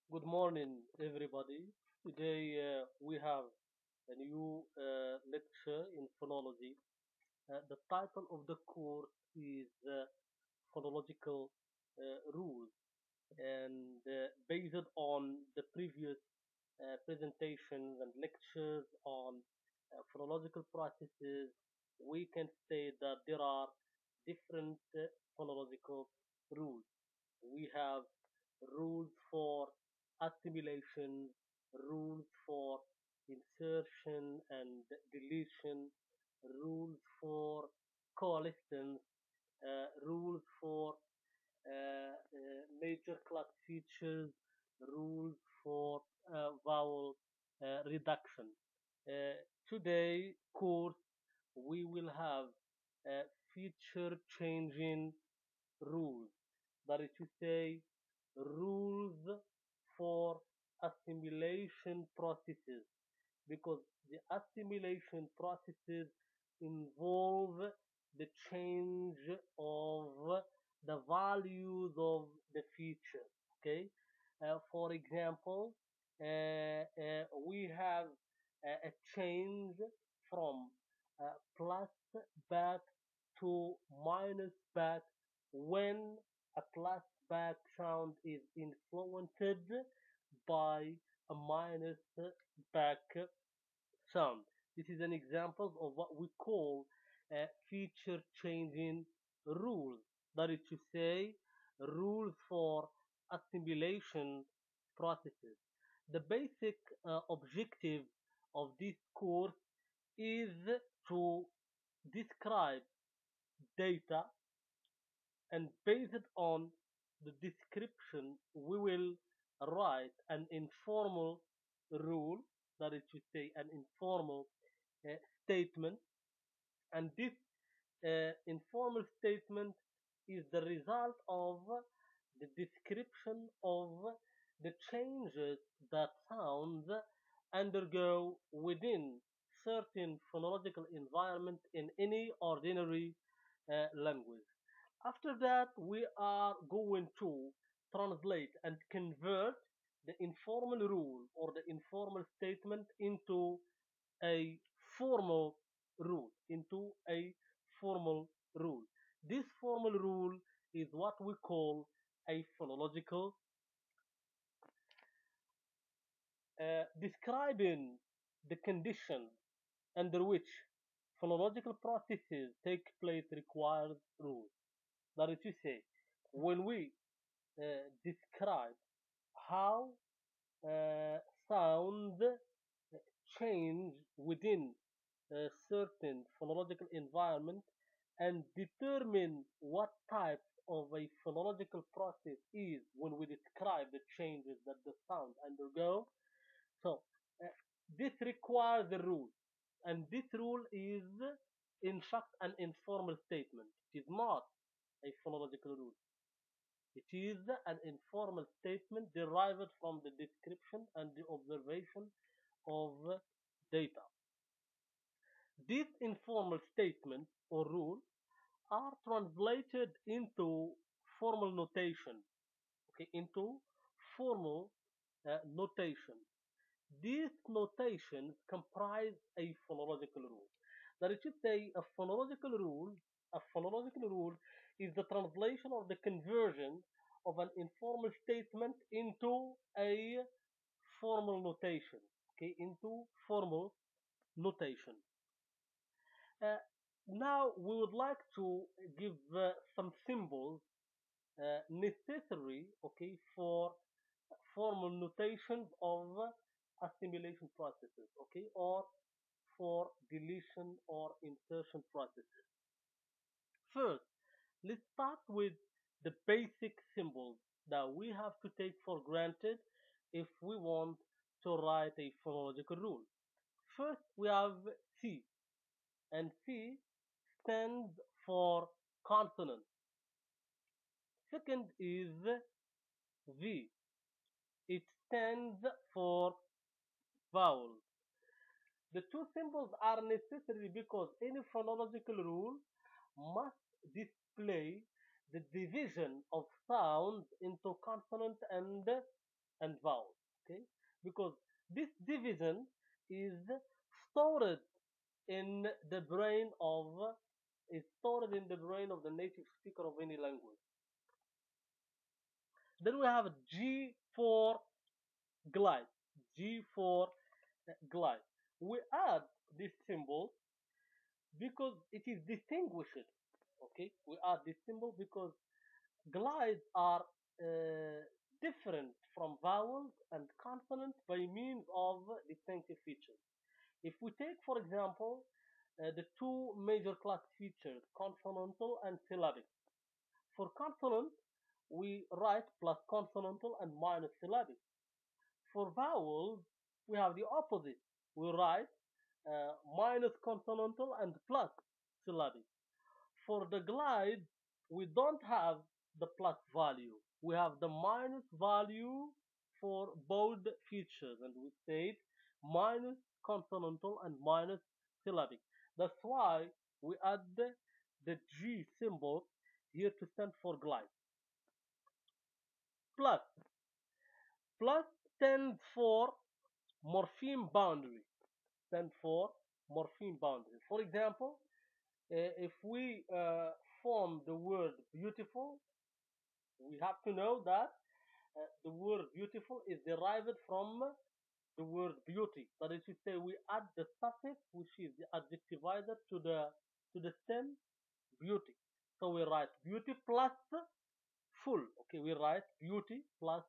Good morning, everybody. Today we have a new lecture in phonology. The title of the course is Phonological Rules, and based on the previous presentations and lectures on phonological processes, we can say that there are different phonological rules. We have rules for assimilation, rules for insertion and deletion, rules for coalescence, rules for major class features, rules for vowel reduction. Uh, Today course we will have feature changing rules. That is to say, rules for assimilation processes, because the assimilation processes involve the change of the values of the feature. Okay, for example, we have a change from plus back to minus back when a plus back sound is influenced by a minus back sound. This is an example of what we call feature changing rules. That is to say, rules for assimilation processes. The basic objective of this course is to describe data, and based on the description we will write an informal rule, that is to say an informal uh, statement, and this informal statement is the result of the description of the changes that sounds undergo within certain phonological environment in any ordinary language. After that, we are going to translate and convert the informal rule or the informal statement into a formal into a formal rule. This formal rule is what we call a phonological, describing the condition under which phonological processes take place requires rules. That is to say, when we describe how uh, sound change within a certain phonological environment and determine what type of a phonological process is when we describe the changes that the sound undergo. So uh, this requires a rule, and this rule is in fact an informal statement. It is not a phonological rule. It is an informal statement derived from the description and the observation of data. These informal statements or rules are translated into formal notation. Okay, into formal notation. These notations comprise a phonological rule. That is to say, a phonological rule is the translation or the conversion of an informal statement into a formal notation. Okay, into formal notation. Uh, Now we would like to give some symbols necessary, okay, for formal notations of assimilation processes, okay, or for deletion or insertion processes. First, let's start with the basic symbols that we have to take for granted if we want to write a phonological rule. First, we have C, and C stands for consonant. Second is V. It stands for vowel. The two symbols are necessary because any phonological rule must display the division of sounds into consonant and and vowels. Okay, because this division is stored in the brain of the native speaker of any language. Then we have G for glide. G for glide. We add this symbol because it is distinguished. Okay, we add this symbol because glides are different from vowels and consonants by means of distinctive features. If we take, for example, the two major class features, consonantal and syllabic. For consonant, we write plus consonantal and minus syllabic. For vowels, we have the opposite. We write minus consonantal and plus syllabic. For the glide, we don't have the plus value. We have the minus value for both features, and we state minus consonantal and minus syllabic. That's why we add the G symbol here to stand for glide. Plus. Plus stands for morpheme boundary. Stands for morpheme boundary. For example, if we form the word beautiful, we have to know that the word beautiful is derived from the word beauty. That is to say, we add the suffix, which is the adjectivizer, to the stem beauty. So we write beauty plus full. Okay, we write beauty plus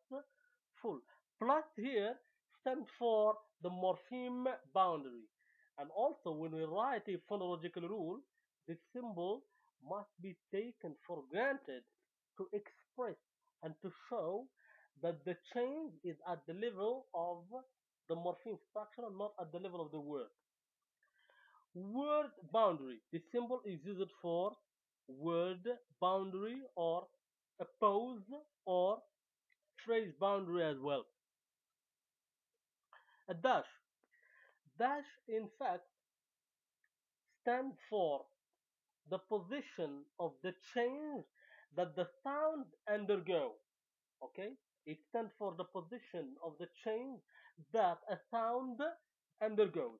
full. Plus here stands for the morpheme boundary. And also, when we write a phonological rule, the symbol must be taken for granted to express and to show that the change is at the level of the morpheme structure and not at the level of the word. Word boundary. The symbol is used for word boundary or a pause or phrase boundary as well. A dash. Dash, in fact, stands for the position of the change that the sound undergo. Okay? It stands for the position of the change that a sound undergoes.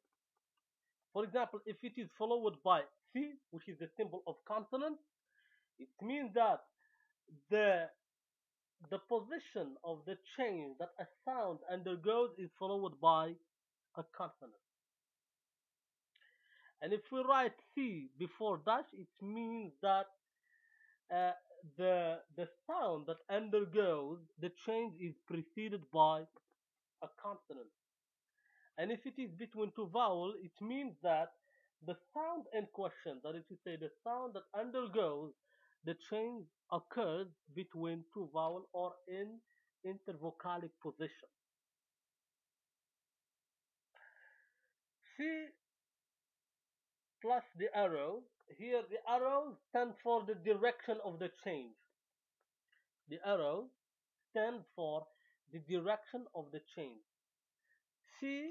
For example, if it is followed by C, which is the symbol of consonant, it means that the the position of the change that a sound undergoes is followed by a consonant. And if we write C before dash, it means that uh, the sound that undergoes the change is preceded by a consonant. And if it is between two vowels, it means that the sound in question, that is to say, the sound that undergoes the change occurs between two vowels or in intervocalic position. C plus the arrow. Here the arrow stands for the direction of the change. The arrow stands for the direction of the change. C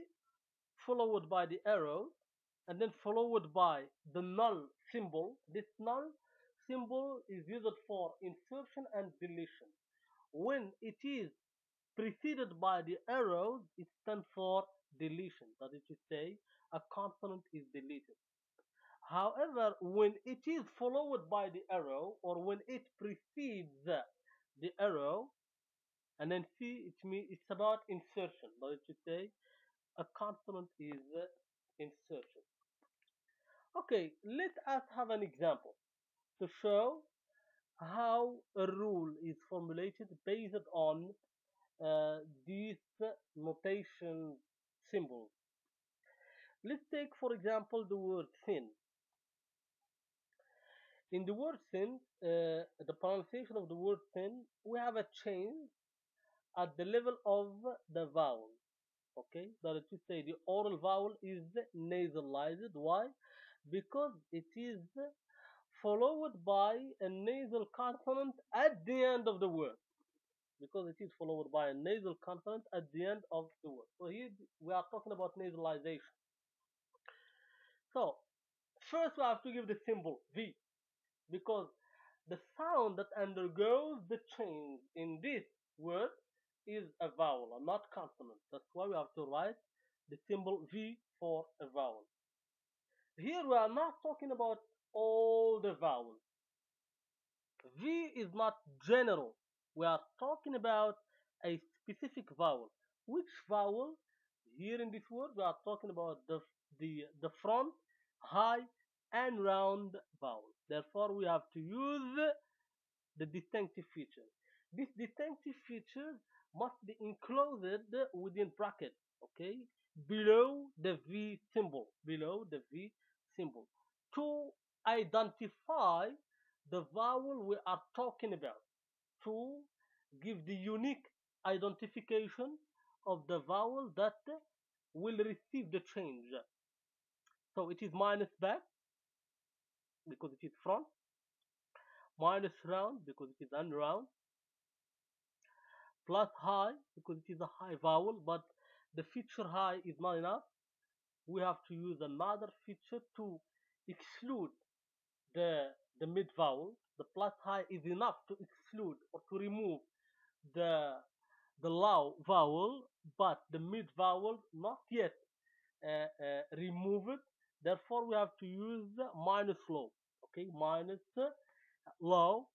followed by the arrow and then followed by the null symbol. This null symbol is used for insertion and deletion. When it is preceded by the arrows, it stands for deletion. That is to say, a consonant is deleted. However, when it is followed by the arrow or when it precedes the arrow, and then C, it's about insertion. That is to say, a consonant is insertion. Okay, let us have an example to show how a rule is formulated based on these notation symbols. Let's take, for example, the word thin. In the word thin, the pronunciation of the word thin, we have a change at the level of the vowel. Okay, that is to say, the oral vowel is nasalized. Why? Because it is followed by a nasal consonant at the end of the word. Because it is followed by a nasal consonant at the end of the word. So here we are talking about nasalization. So first we have to give the symbol V, because the sound that undergoes the change in this word is a vowel and not consonant. That's why we have to write the symbol V for a vowel. Here we are not talking about all the vowels. V is not general. We are talking about a specific vowel. Which vowel? Here in this word, we are talking about the front, high, and round vowel. Therefore, we have to use the distinctive features. These distinctive features must be enclosed within brackets, okay, below the V symbol, to identify the vowel we are talking about, to give the unique identification of the vowel that will receive the change. So it is minus back because it is front, minus round because it is unround, plus high because it is a high vowel, but the feature high is not enough. We have to use another feature to exclude the mid vowel. The plus high is enough to exclude or to remove the low vowel, but the mid vowel not yet removed. Therefore, we have to use minus low. Okay, minus low.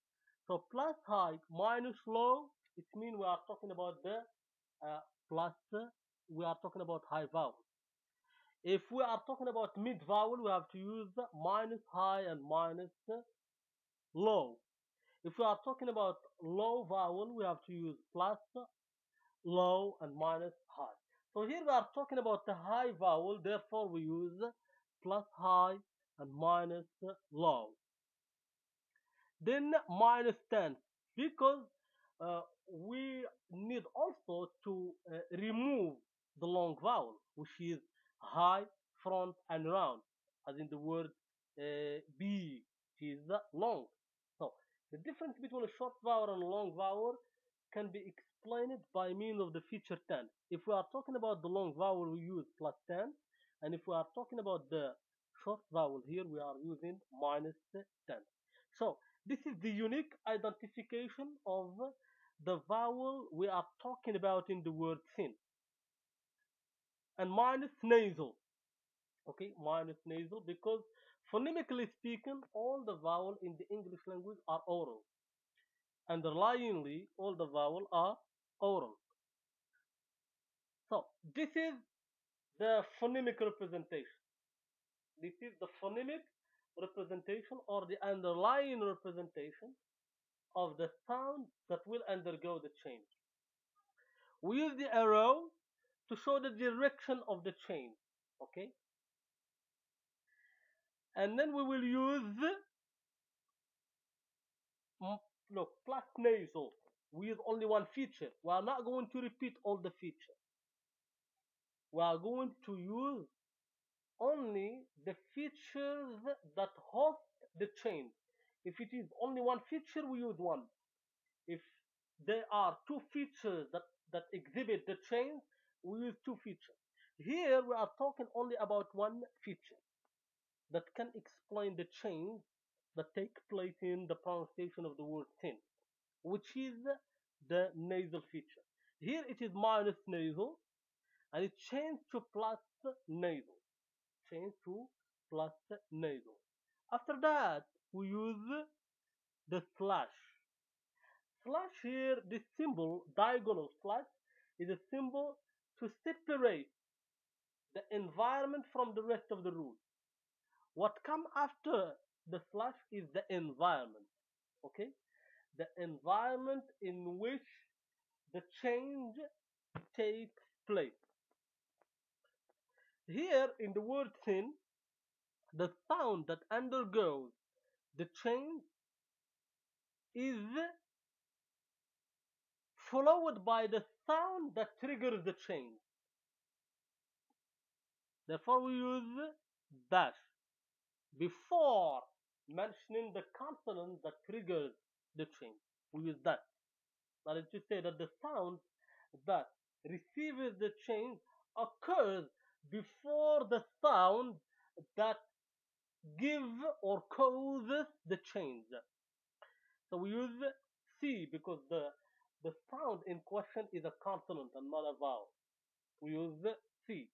So plus high minus low, it means we are talking about the plus, we are talking about high vowel. If we are talking about mid vowel, we have to use minus high and minus low. If we are talking about low vowel, we have to use plus low and minus high. So here we are talking about the high vowel, therefore we use plus high and minus low. Then minus 10, because we need also to remove the long vowel, which is high, front, and round, as in the word B, which is long. So the difference between a short vowel and a long vowel can be explained by means of the feature 10. If we are talking about the long vowel, we use plus 10, and if we are talking about the short vowel here, we are using minus 10. So this is the unique identification of the vowel we are talking about in the word thin. And minus nasal. Okay, minus nasal, because phonemically speaking, all the vowels in the English language are oral. Underlyingly, all the vowels are oral. So this is the phonemic representation. This is the phonemic representation or the underlying representation of the sound that will undergo the change. We use the arrow to show the direction of the change, okay? And then we will use, look, plus nasal. We use only one feature. We are not going to repeat all the features. We are going to use only the features that host the change. If it is only one feature, we use one. If there are two features that exhibit the change, we use two features. Here we are talking only about one feature that can explain the change that take place in the pronunciation of the word thin, which is the nasal feature. Here it is minus nasal, and it changed to plus nasal. Change to plus nasal. After that, we use the slash. Slash here, this symbol, diagonal slash, is a symbol to separate the environment from the rest of the rule. What comes after the slash is the environment, okay? The environment in which the change takes place. Here in the word thin, the sound that undergoes the change is followed by the sound that triggers the change. Therefore, we use dash before mentioning the consonant that triggers the change. We use that. That is to say that the sound that receives the change occurs before the sound that gives or causes the change. So we use C because the sound in question is a consonant and not a vowel, we use C.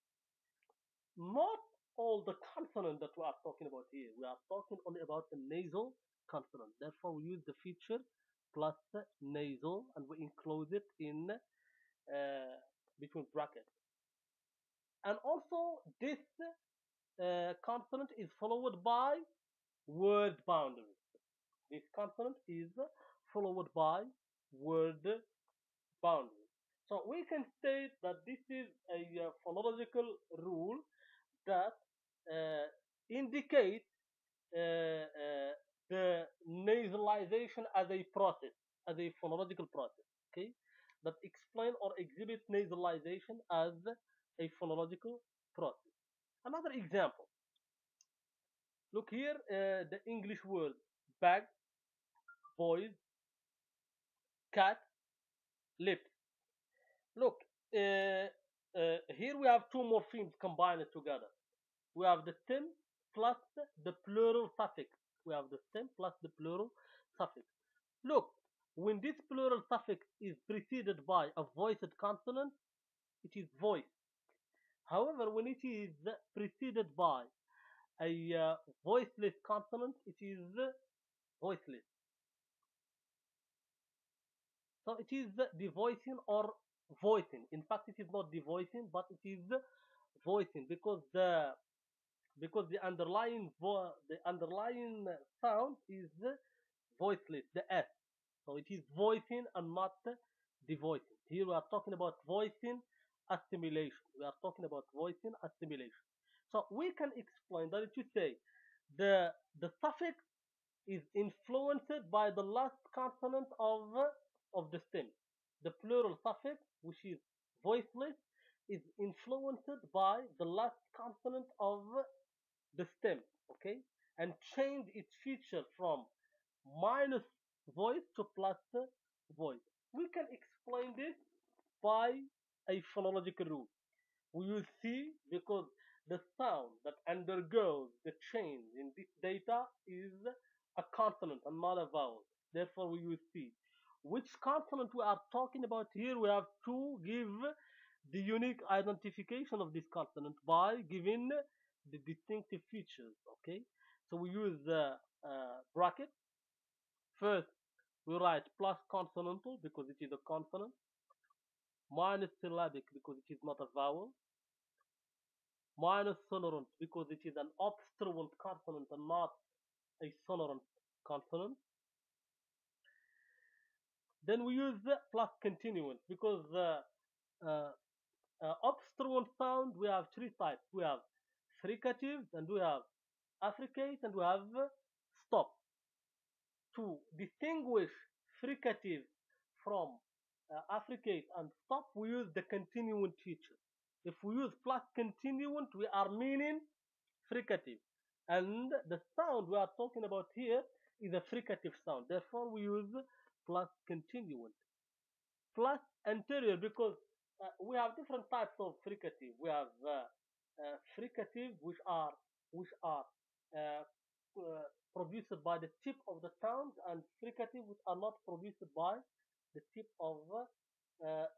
Not all the consonant that we are talking about here. We are talking only about the nasal consonant. Therefore, we use the feature plus nasal and we enclose it in between brackets. And also, this consonant is followed by word boundary. This consonant is followed by word boundary. So we can state that this is a phonological rule that indicates the nasalization as a process, as a phonological process. Okay, that explain or exhibit nasalization as a phonological process. Another example. Look here, the English word bag, boys, cat, lips. Look, here we have two morphemes combined together. We have the stem plus the plural suffix. We have the stem plus the plural suffix. Look, when this plural suffix is preceded by a voiced consonant, it is voice. However, when it is preceded by a voiceless consonant, it is voiceless. So it is devoicing or voicing. In fact, it is not devoicing, but it is voicing because the underlying sound is voiceless, the S. So it is voicing and not devoicing. Here we are talking about voicing assimilation. We are talking about voicing assimilation. So we can explain that if you say the suffix is influenced by the last consonant of the stem. The plural suffix, which is voiceless, is influenced by the last consonant of the stem, okay, and change its feature from minus voice to plus voice. We can explain this by a phonological rule. We use C because the sound that undergoes the change in this data is a consonant and not a vowel. Therefore, we use C. Which consonant we are talking about here? We have to give the unique identification of this consonant by giving the distinctive features. Okay, so we use bracket. First, we write plus consonantal because it is a consonant, minus syllabic because it is not a vowel, minus sonorant because it is an obstruent consonant and not a sonorant consonant. Then we use plus continuant because obstruent sound we have three types. We have fricatives and we have affricates and we have stop. To distinguish fricative from affricate and stop, we use the continuant feature. If we use plus continuant, we are meaning fricative. And the sound we are talking about here is a fricative sound. Therefore, we use plus continuant. Plus anterior because we have different types of fricative. We have fricative which are uh, produced by the tip of the tongue and fricative which are not produced by the tip of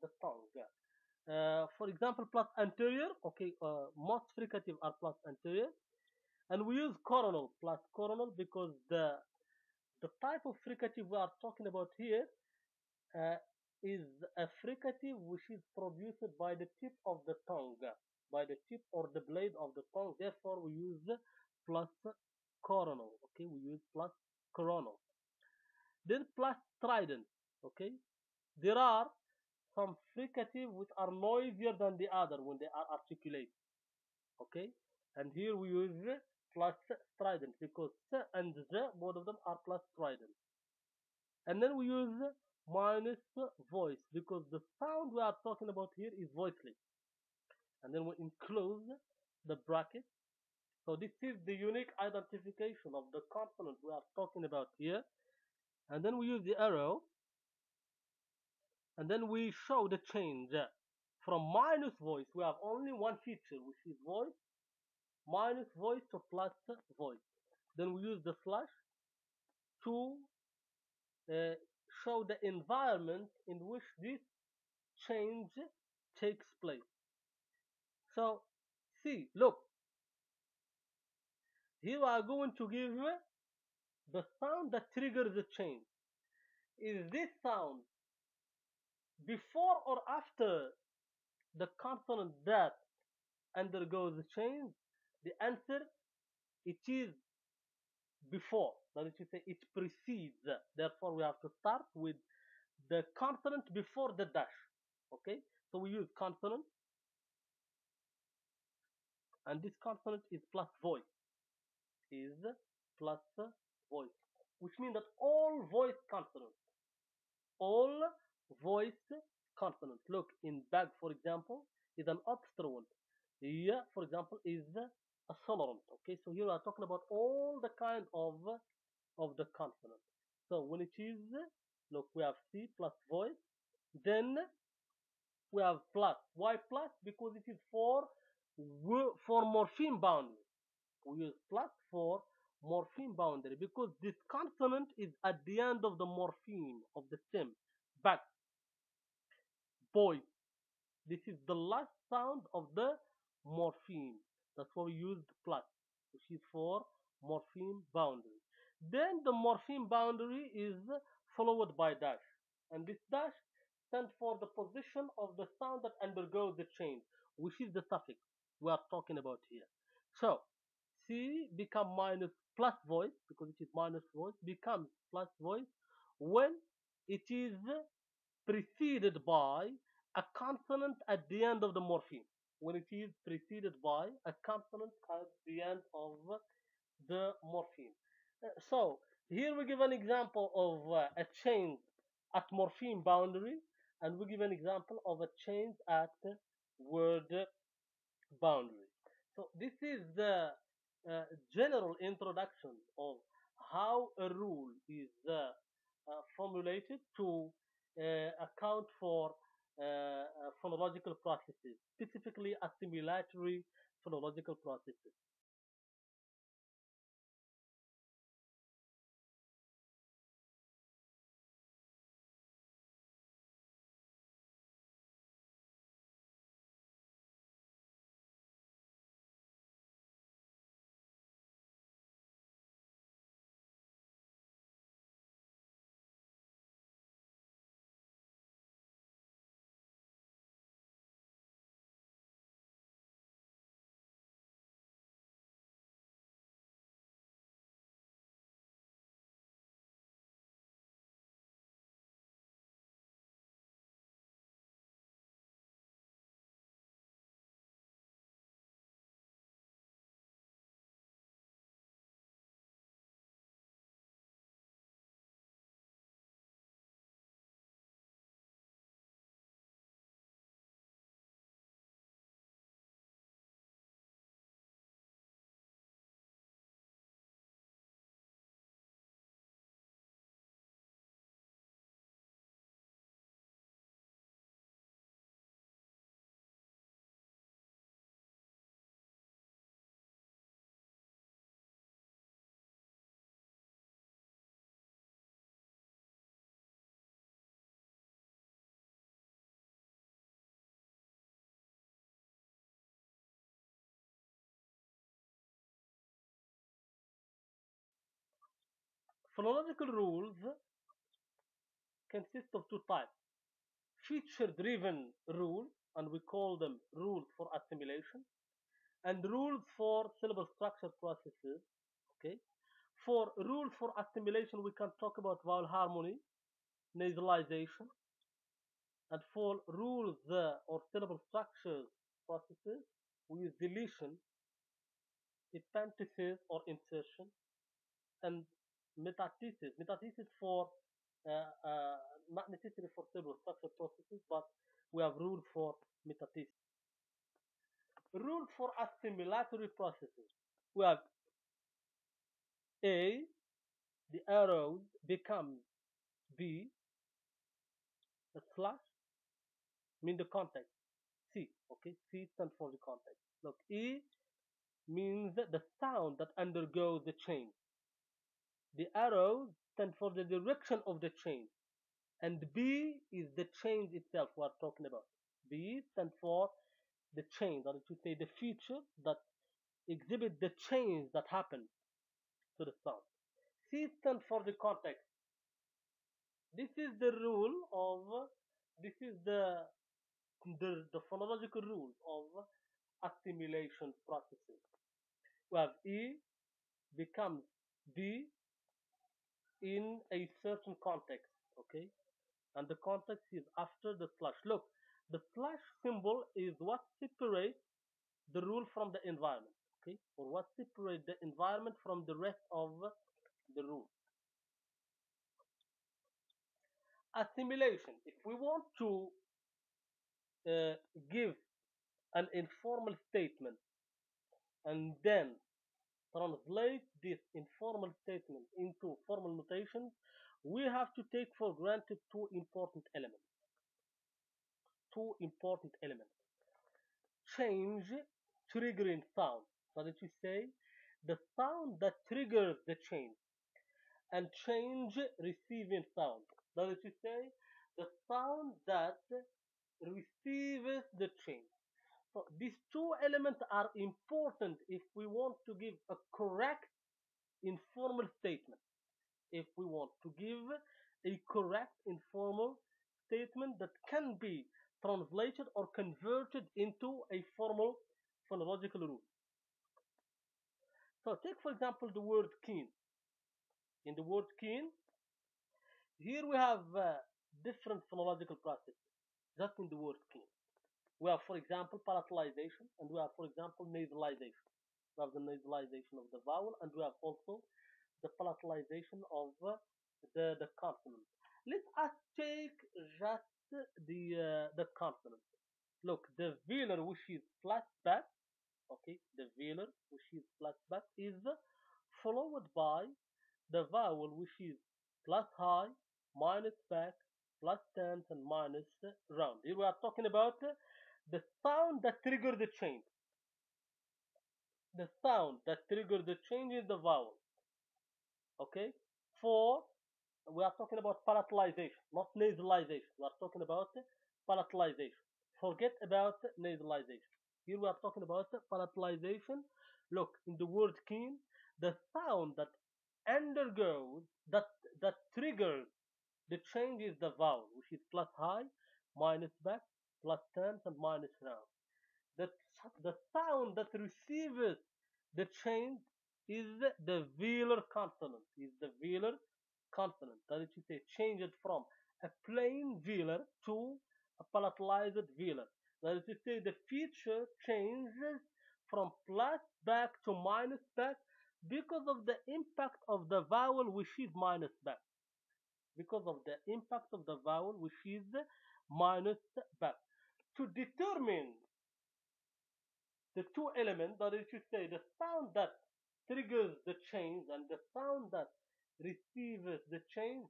the tongue. For example, plus anterior. Okay, most fricative are plus anterior, and we use coronal plus coronal because the type of fricative we are talking about here uh, is a fricative which is produced by the tip of the tongue, by the tip or the blade of the tongue. Therefore, we use plus coronal. Okay, we use plus coronal. Then plus strident. Okay, there are some fricative which are noisier than the other when they are articulated. Okay, and here we use plus strident because s and z, both of them are plus strident. And then we use minus voice because the sound we are talking about here is voiceless. And then we enclose the bracket. So this is the unique identification of the consonant we are talking about here. And then we use the arrow. And then we show the change. From minus voice, we have only one feature, which is voice, minus voice to plus voice. Then we use the slash to show the environment in which this change takes place. So, see, look, here we are going to give the sound that triggers the change. Is this sound before or after the consonant that undergoes the change? The answer, it is before. That is to say, it precedes. Therefore, we have to start with the consonant before the dash. Okay, so we use consonant, and this consonant is plus voice, is plus voice, which means that all voice consonants, all voice consonants. Look, in bag, for example, is an obstruent. Yeah, for example, is a sonorant. Okay, so here we are talking about all the kind of the consonant. So when it is, look, we have C plus voice, then we have plus. Why plus? Because it is for morpheme boundary. We use plus for morpheme boundary because this consonant is at the end of the morpheme of the stem. Back, boy. This is the last sound of the morpheme. That's why we use plus, which is for morpheme boundary. Then the morpheme boundary is followed by dash, and this dash stands for the position of the sound that undergoes the change, which is the suffix we are talking about here. So C become minus plus voice because it is minus voice, becomes plus voice when it is preceded by a consonant at the end of the morpheme. When it is preceded by a consonant at the end of the morpheme. So here we give an example of a change at morpheme boundary, and we give an example of a change at word boundary. So this is the general introduction of how a rule is formulated to account for phonological processes, specifically assimilatory phonological processes. Phonological rules consist of two types: feature-driven rules, and we call them rules for assimilation, and rules for syllable structure processes. Okay. For rules for assimilation, we can talk about vowel harmony, nasalization, and for rules or syllable structure processes, we use deletion, epenthesis or insertion, and metathesis. Metathesis for not necessarily for syllable structure processes, but we have rules for metathesis. Rules for assimilatory processes. We have A, the arrows become B, the slash mean the context. C, okay, C stands for the context. Look, E means the sound that undergoes the change. The arrows stand for the direction of the change. and B is the change itself we are talking about. B stands for the change, or to say the feature that exhibit the change that happens to the sound. C stands for the context. This is the rule of, this is the phonological rule of assimilation processes. We have E becomes B in a certain context, okay? And the context is after the slash. Look, the slash symbol is what separates the rule from the environment, okay? Or what separates the environment from the rest of the rule. Assimilation. If we want to uh, give an informal statement and then translate this informal statement into formal notation, we have to take for granted two important elements. Two important elements. Change triggering sound. So that you say the sound that triggers the change, and change receiving sound. That is to say the sound that receives the change. So these two elements are important if we want to give a correct informal statement. If we want to give a correct informal statement that can be translated or converted into a formal phonological rule. So take for example the word keen. In the word keen, here we have different phonological processes just in the word keen. We have, for example, palatalization, and we have, for example, nasalization. We have the nasalization of the vowel, and we have also the palatalization of the consonant. Let us take just the consonant. Look, the velar, which is flat back, okay, the velar, which is flat back, is followed by the vowel, which is plus high, minus back, plus tense, and minus round. Here we are talking about the sound that triggers the change. The sound that triggers the change is the vowel. Okay? For we are talking about palatalization, not nasalization. We are talking about palatalization. Forget about nasalization. Here we are talking about palatalization. Look, in the word keen, the sound that undergoes, that triggers the change is the vowel, which is plus high, minus back, plus tense, and minus round. The, the sound that receives the change is the velar consonant. Is the velar consonant. That is to say, change it from a plain velar to a palatalized velar. That is to say, the feature changes from plus back to minus back because of the impact of the vowel which is minus back. Because of the impact of the vowel which is minus back. To determine the two elements, that is to say, the sound that triggers the change and the sound that receives the change,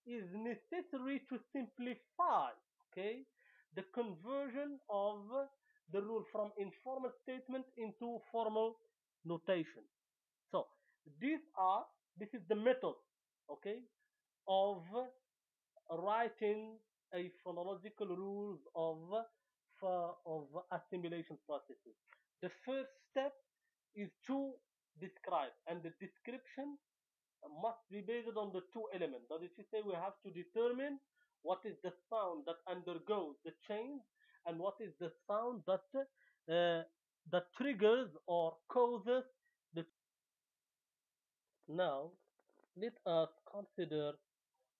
is necessary to simplify, okay, the conversion of the rule from informal statement into formal notation. So this is the method, okay, of writing a phonological rules of assimilation processes. The first step is to describe, and the description must be based on the two elements. That is to say, we have to determine what is the sound that undergoes the change and what is the sound that triggers or causes the. Now, let us consider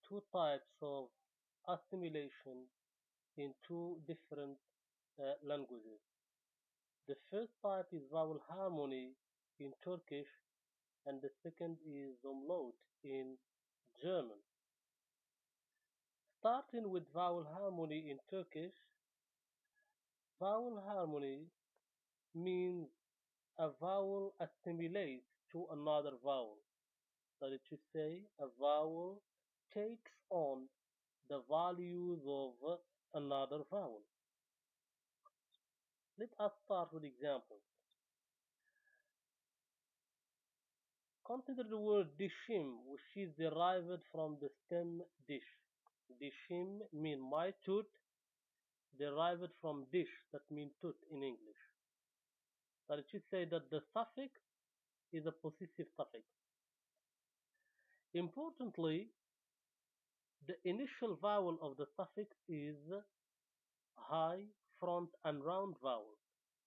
two types of assimilation in two different languages. The first type is vowel harmony in Turkish, and the second is umlaut in German. Starting with vowel harmony in Turkish, vowel harmony means a vowel assimilates to another vowel. That is to say, a vowel takes on the values of another vowel. Let us start with examples. Consider the word dishim, which is derived from the stem dish. Dishim mean my tooth, derived from dish, that means tooth in English. That it should say that the suffix is a possessive suffix. Importantly, the initial vowel of the suffix is high, front, and round vowel.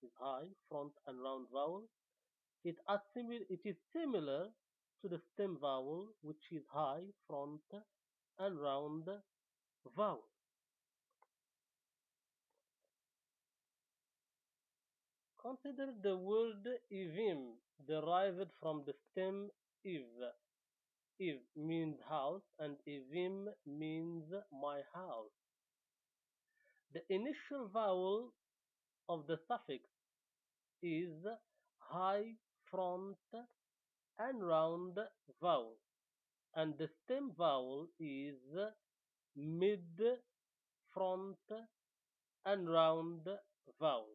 Is high, front, and round vowel. It is similar to the stem vowel, which is high, front, and round vowel. Consider the word ivim, derived from the stem iv. Iv means house, and ivim means my house. The initial vowel of the suffix is high, front, and round vowel, and the stem vowel is mid, front, and round vowel.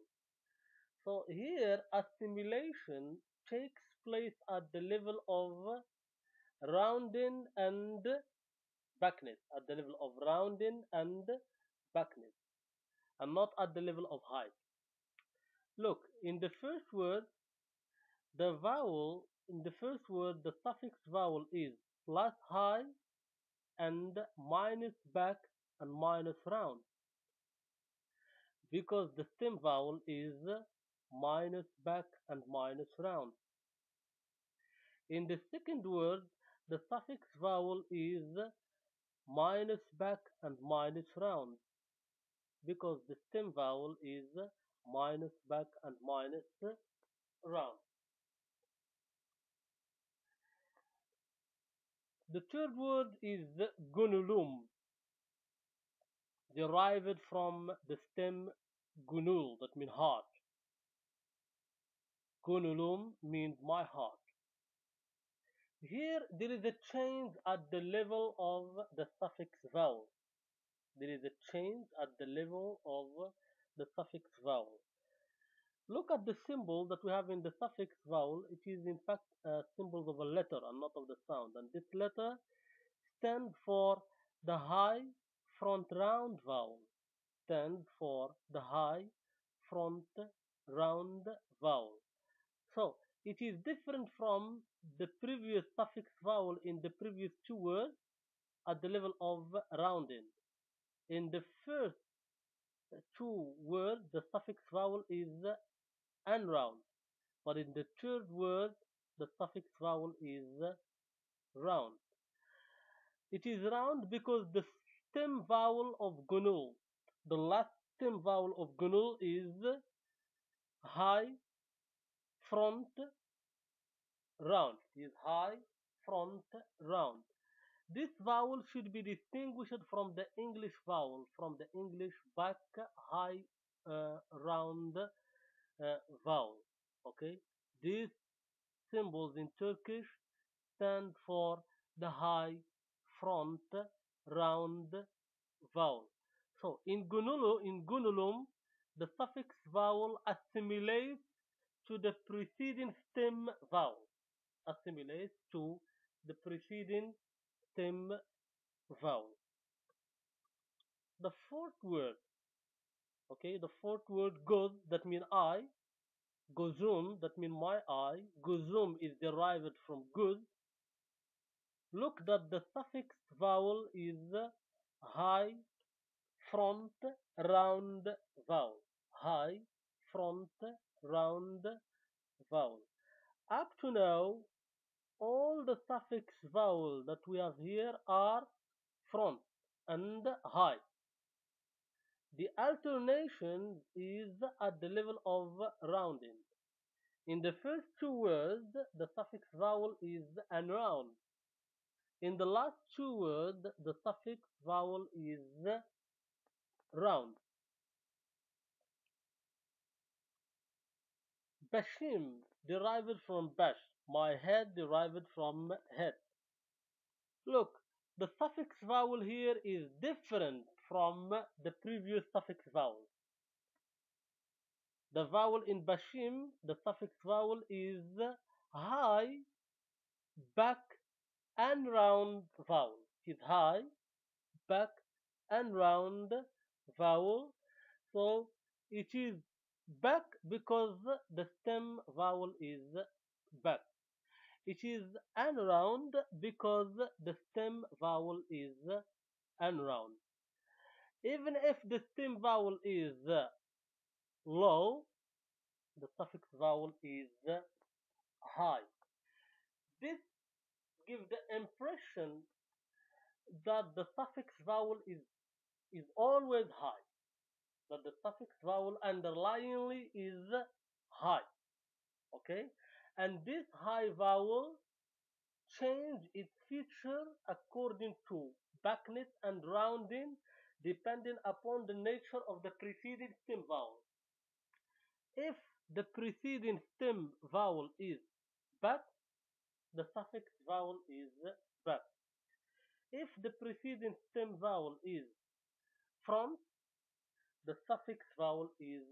So here assimilation takes place at the level of rounding and backness, at the level of rounding and backness, and not at the level of height. Look, in the first word, the suffix vowel is plus high and minus back and minus round, because the stem vowel is minus back and minus round. In the second word, the suffix vowel is minus back and minus round, because the stem vowel is minus back and minus round. The third word is gunulum, derived from the stem gunul, that means heart. Gunulum means my heart. Here there is a change at the level of the suffix vowel. There is a change at the level of the suffix vowel. Look at the symbol that we have in the suffix vowel. It is in fact symbols of a letter and not of the sound. And this letter stands for the high front round vowel. Stands for the high front round vowel. So it is different from the previous suffix vowel in the previous two words at the level of rounding. In the first two words, the suffix vowel is unround, but in the third word, the suffix vowel is round. It is round because the stem vowel of gunul, the last stem vowel of gunul, is high, front, round. It is high, front, round. This vowel should be distinguished from the English vowel, from the English back, high, round vowel. Okay, these symbols in Turkish stand for the high, front, round vowel. So in gunulum, the suffix vowel assimilates to the preceding stem vowel. Assimilates to the preceding stem vowel. The fourth word, okay, the fourth word goz, that means I. Gozum, that means my eye. Gozum is derived from guz. Look that the suffix vowel is high, front, round vowel. High, front, round vowel. Up to now, all the suffix vowel that we have here are front and high. The alternation is at the level of rounding. In the first two words, the suffix vowel is unround. In the last two words, the suffix vowel is round. Bashim, derived from bash. My head, derived from head. Look, the suffix vowel here is different from the previous suffix vowel. The vowel in Bashim, the suffix vowel is high, back, and round vowel. It is high, back, and round vowel. So it is back because the stem vowel is back. It is unround because the stem vowel is unround. Even if the stem vowel is low, the suffix vowel is high. This gives the impression that the suffix vowel is always high, that the suffix vowel underlyingly is high. Okay? And this high vowel change its feature according to backness and rounding depending upon the nature of the preceding stem vowel. If the preceding stem vowel is back, the suffix vowel is back. If the preceding stem vowel is front, the suffix vowel is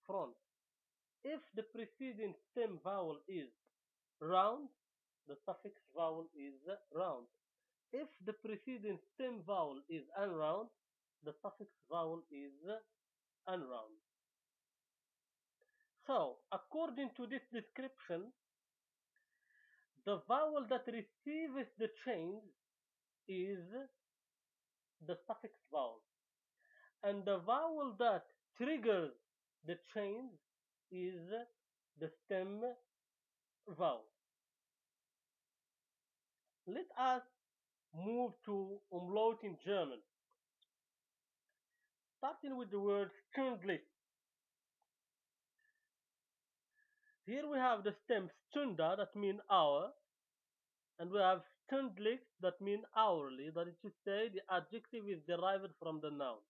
front. If the preceding stem vowel is round, the suffix vowel is round. If the preceding stem vowel is unround, the suffix vowel is unround. So, according to this description, the vowel that receives the change is the suffix vowel, and the vowel that triggers the change is the stem vowel. Let us move to Umlaut in German, starting with the word stündlich. Here we have the stem Stunde, that means hour, and we have stündlich, that means hourly, that is to say the adjective is derived from the noun.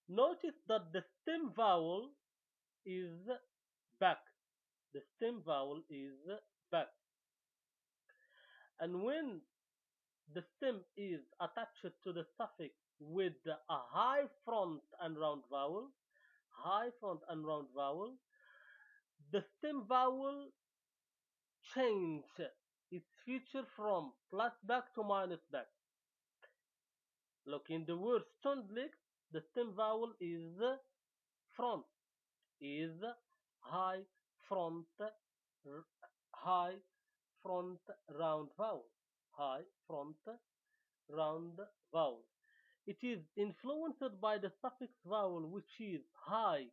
Notice that the stem vowel is back. The stem vowel is back. And when the stem is attached to the suffix with a high front and round vowel, the stem vowel change its feature from plus back to minus back. Look, in the word stündlich, the stem vowel is front, is high front, high front round vowel, high front round vowel. It is influenced by the suffix vowel, which is high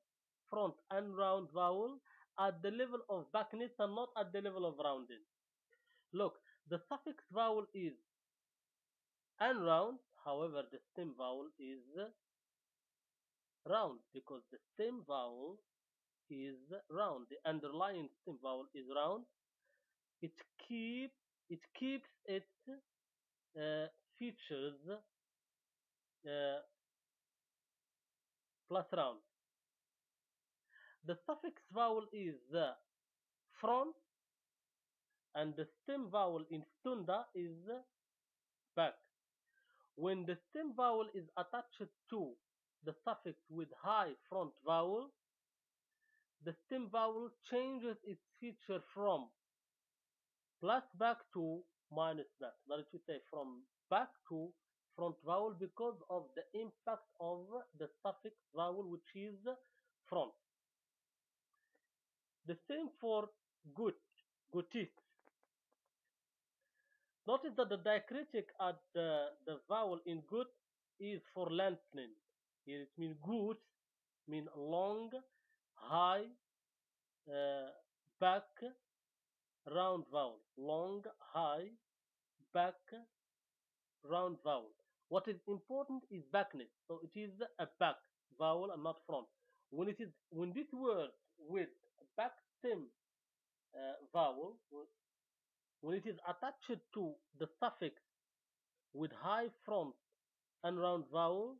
front and round vowel at the level of backness and not at the level of rounding. Look, the suffix vowel is unround, however, the stem vowel is round because the stem vowel is round. The underlying stem vowel is round. It keeps its features plus round. The suffix vowel is front, and the stem vowel in stunda is back. When the stem vowel is attached to the suffix with high front vowel, the stem vowel changes its feature from plus back to minus back. That is to say, from back to front vowel because of the impact of the suffix vowel, which is front. The same for gut, gutit. Notice that the diacritic at the vowel in gut is for lengthening. Here it means gut, mean long, high, back, round vowel. Long, high, back, round vowel. What is important is backness. So it is a back vowel and not front. When this word with back stem vowel, when it is attached to the suffix with high front and round vowel,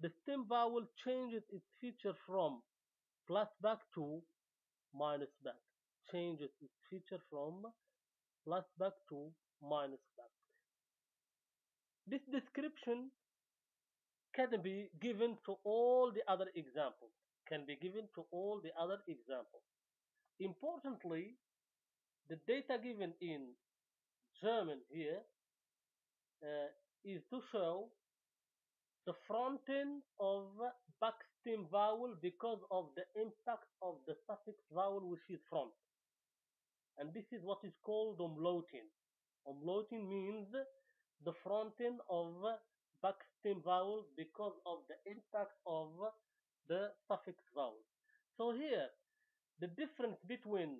the stem vowel changes its feature from plus back to minus back. Changes its feature from plus back to minus back. This description can be given to all the other examples. Importantly, the data given in German here is to show the front end of backstem vowel because of the impact of the suffix vowel which is front. And this is what is called umlauting. Umlauting means the front end of backstem vowel because of the impact of the suffix vowel. So here, the difference between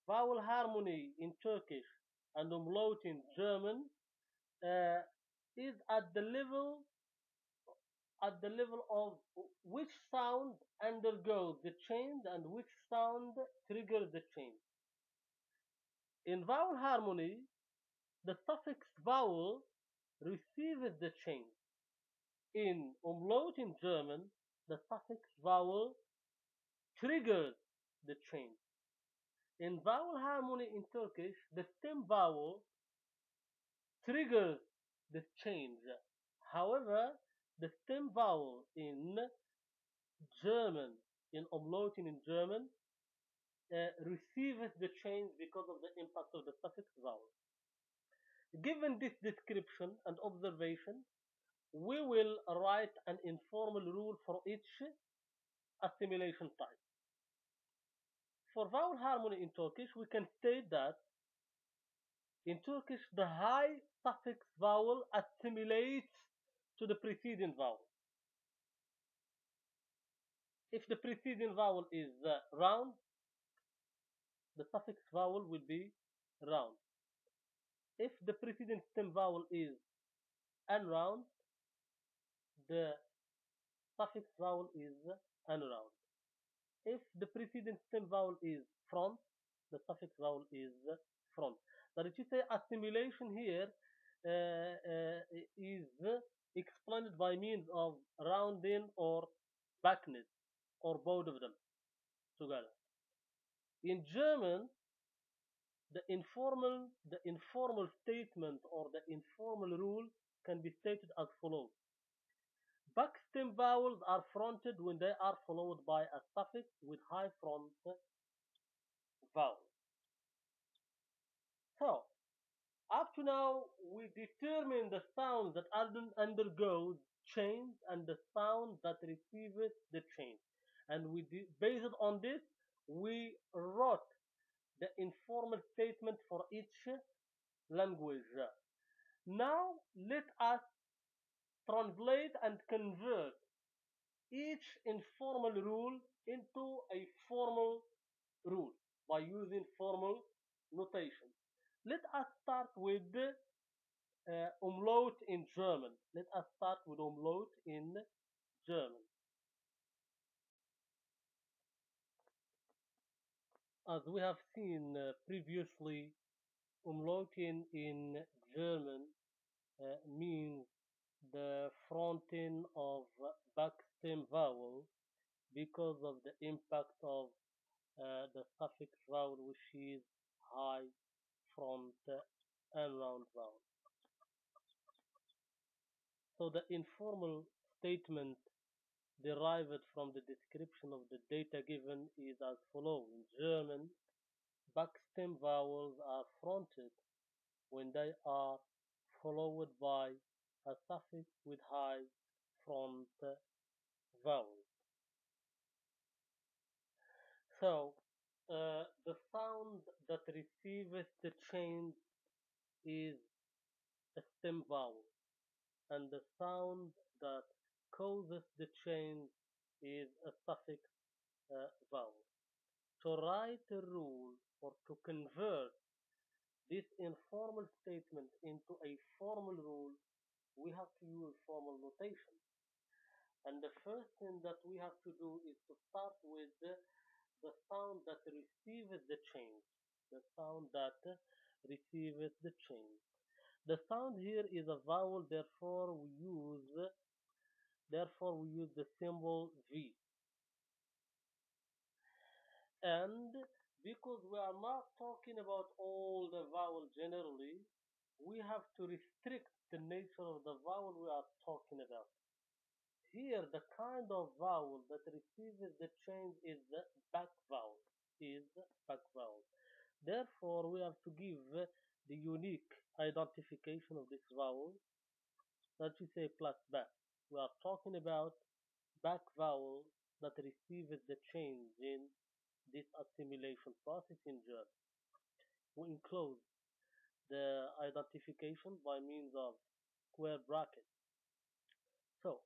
vowel harmony in Turkish and umlaut in German uh, is at the level of which sound undergoes the change and which sound triggers the change. In vowel harmony, the suffix vowel receives the change. In umlaut in German, the suffix vowel triggers the change. In vowel harmony in Turkish, the stem vowel triggers the change. However, the stem vowel in German, in umlauting in German, receives the change because of the impact of the suffix vowel. Given this description and observation, we will write an informal rule for each assimilation type. For vowel harmony in Turkish, we can state that in Turkish, the high suffix vowel assimilates to the preceding vowel. If the preceding vowel is round, the suffix vowel will be round. If the preceding stem vowel is unround, the suffix vowel is unround. If the preceding stem vowel is front, the suffix vowel is front. That is to say, assimilation here is explained by means of rounding or backness, or both of them together. In German, the informal statement or the informal rule can be stated as follows. Backstem vowels are fronted when they are followed by a suffix with high front vowel. So, up to now, we determine the sound that undergoes change and the sound that receives the change. And based on this, we wrote the informal statement for each language. Now, let us translate and convert each informal rule into a formal rule by using formal notation. Let us start with umlaut in German. Let us start with umlaut in German. As we have seen previously, umlauting in German means the fronting of backstem vowel because of the impact of the suffix vowel, which is high front and round vowel. So the informal statement derived from the description of the data given is as follows. In German, backstem vowels are fronted when they are followed by a suffix with high front vowel. So the sound that receives the change is a stem vowel, and the sound that causes the change is a suffix vowel. To write a rule or to convert this informal statement into a formal rule, we have to use formal notation. And the first thing that we have to do is to start with the sound that receives the change. The sound that receives the change. The sound here is a vowel, therefore we use the symbol V. And because we are not talking about all the vowels generally, we have to restrict the nature of the vowel we are talking about. Here, the kind of vowel that receives the change is the back vowel. Therefore, we have to give the unique identification of this vowel that we say plus back. we are talking about back vowel that receives the change in this assimilation process in German. We enclose the identification by means of square brackets. So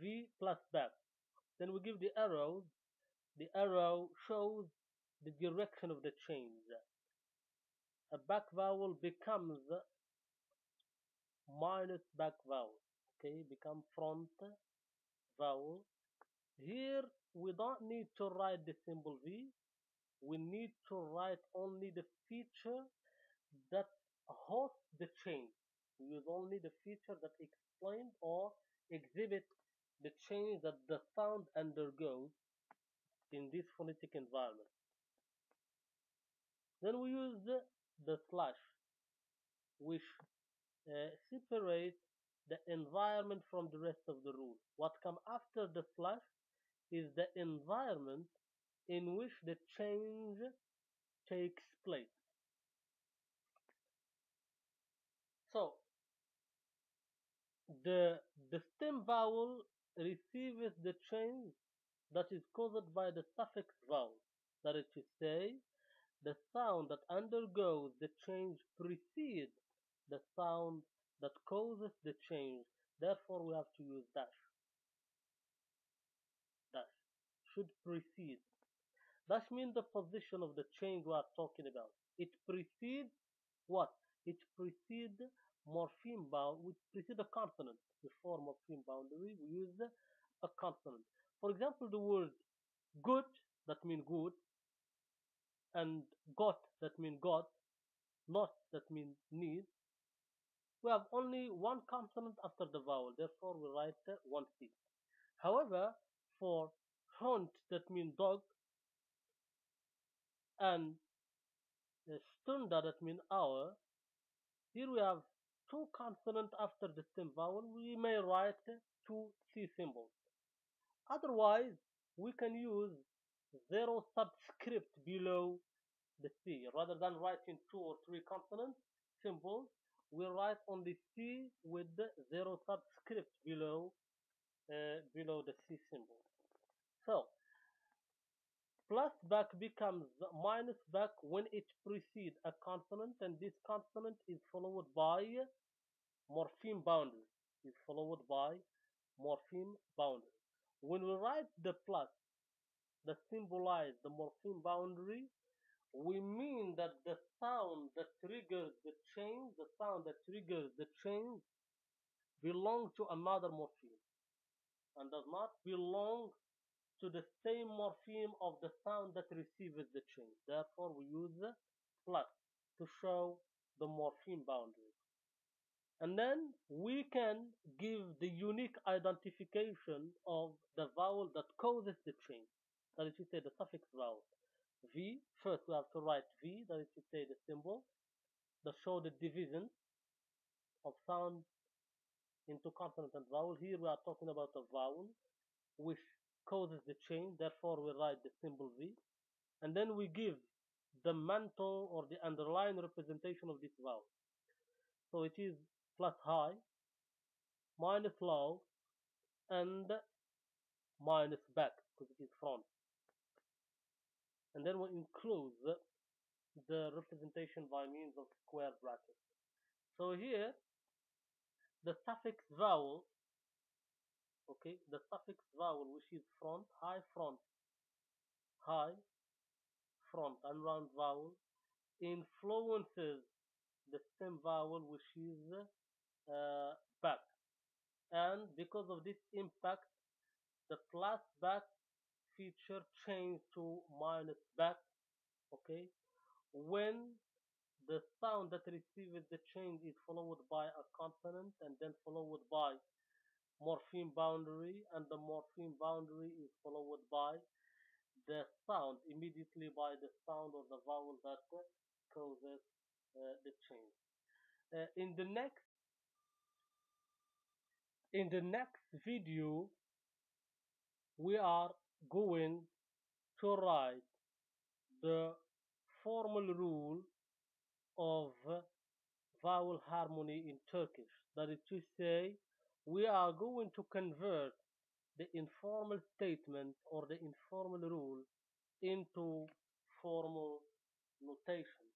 V plus back. Then we give the arrows. The arrow shows the direction of the change. A back vowel becomes minus back vowel. Okay, become front vowel. Here we don't need to write the symbol V. We need to write only the feature that hosts the change. We use only the feature that explains or exhibits the change that the sound undergoes in this phonetic environment. Then we use the slash, which separate the environment from the rest of the rule. What comes after the slash is the environment in which the change takes place. So the stem vowel receives the change that is caused by the suffix vowel. That is to say, the sound that undergoes the change precedes the sound that causes the change. Therefore, we have to use dash. Dash should precede. Dash means the position of the change we are talking about. It precedes what? It precedes morpheme bound, which precedes a consonant. Before morpheme boundary, we use a consonant. For example, the word good, that means good, and got, that means got, not, that means need. We have only one consonant after the vowel, therefore we write one C. However, for hunt, that means dog, and stunda, that means hour, here we have two consonants after the stem vowel. We may write two C symbols. Otherwise, we can use zero subscript below the C. Rather than writing two or three consonant symbols, we write only C with the zero subscript below the C symbol. So plus back becomes minus back when it precedes a consonant, and this consonant is followed by morpheme boundary. Is followed by morpheme boundary. When we write the plus that symbolize the morpheme boundary, we mean that the sound that triggers the change, belongs to another morpheme and does not belong to the same morpheme of the sound that receives the change. Therefore, we use plus to show the morpheme boundary. And then we can give the unique identification of the vowel that causes the change. That is to say, the suffix vowel. V, first we have to write V, that is to say the symbol that show the division of sound into consonant and vowel. Here we are talking about a vowel which causes the change, therefore we write the symbol V. And then we give the mantle or the underlying representation of this vowel. So it is plus high, minus low, and minus back, because it is front. And then we include the representation by means of square brackets. So here, the suffix vowel, okay, the suffix vowel, which is front, high, and round vowel, influences the stem vowel, which is back. And because of this impact, the plus back feature change to minus back, okay, when the sound that receives the change is followed by a consonant and then followed by morpheme boundary, and the morpheme boundary is followed by the sound, immediately by the sound of the vowel that causes the change. In the next video, we are going to write the formal rule of vowel harmony in Turkish. That is to say, we are going to convert the informal statement or the informal rule into formal notation.